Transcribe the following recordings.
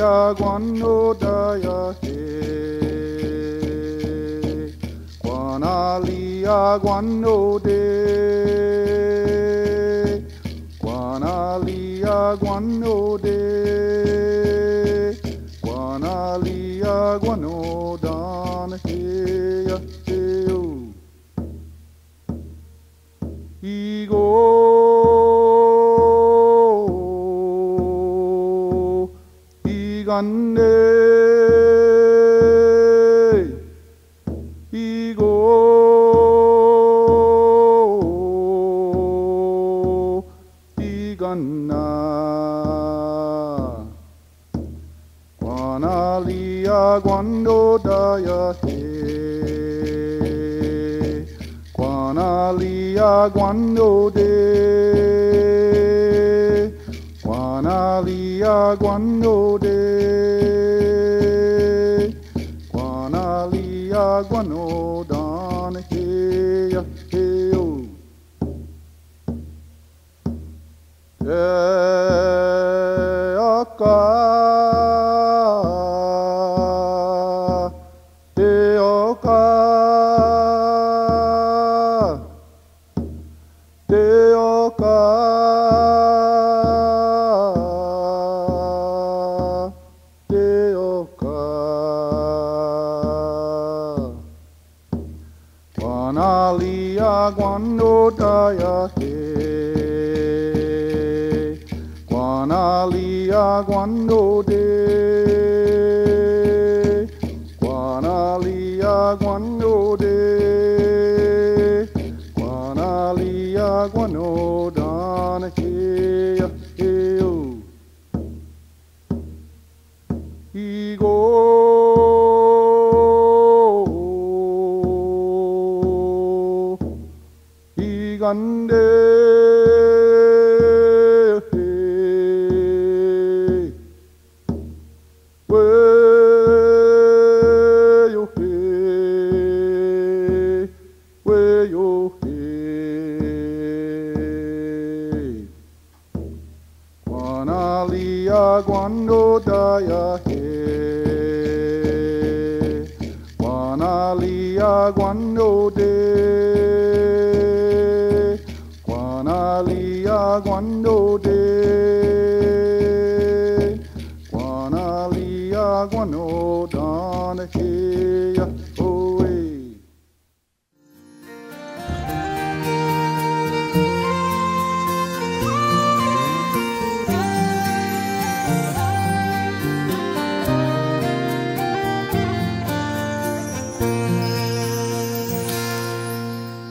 lia guano daya he. Guana lia guano de. Guana lia guano de. Guana lia guano dan he ya he o. Igo. Igande Igo Iganna Guanalia Guando Daya He Guanalia Guando De Guanalia Guando De Guanalia Guano Dan He ya he o. Te aka Te oka Te oka Guano daya he Guanalia guano de Guanalia guano de Guanalia guano dan he ya he o. Igo Igande he we yo he we yo he Guanalia guando daya he Guanalia guando de Guanalia guando de Guanalia guano dan he ya oh eh.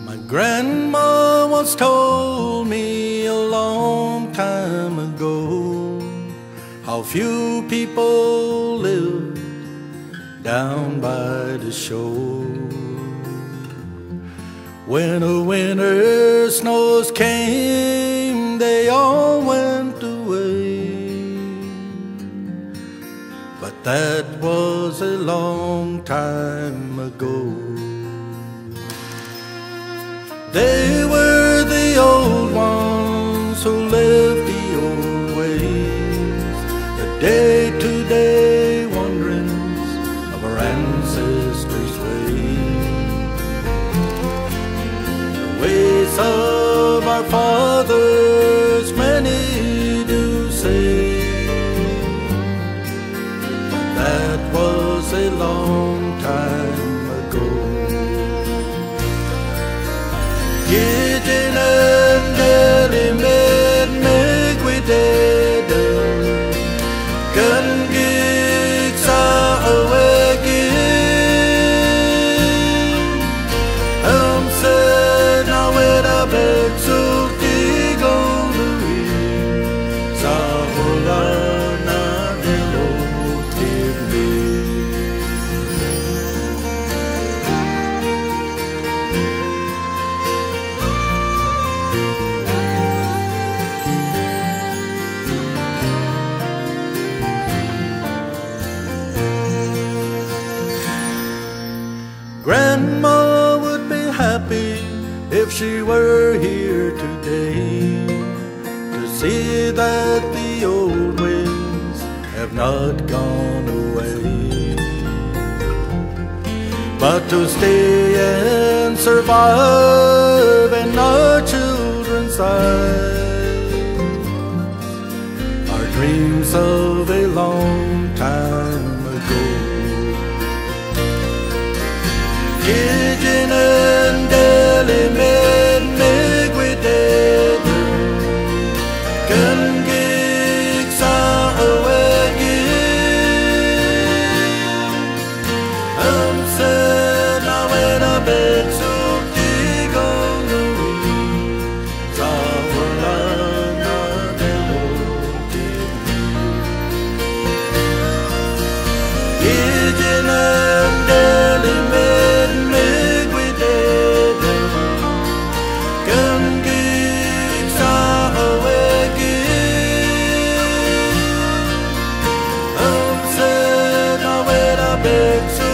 My grandma once told me a long time ago how few people live down by the shore. When the winter snows came, they all went away. But that was a long time ago. They were the old ones who lived the old ways, the day-to-day wanderings of our ancestors' ways, the ways of our fathers, many do say. But that was a long time ago. Gidin and Gelly made Migwideda Gun gigs are awaking said now with a big suit Digon Sahulana Dilo Tivni. Grandma would be happy if she were here today to see that the old ways have not gone away, but to stay and survive in our children's eyes are dreams of a long time ago. Gidgin and Delhi made Migwided Gun gigs are away. Said I went a bit so dig on the wings. Zawalana Gidgin and Delhi made Migwided Gun gigs are away. Said I went a bit so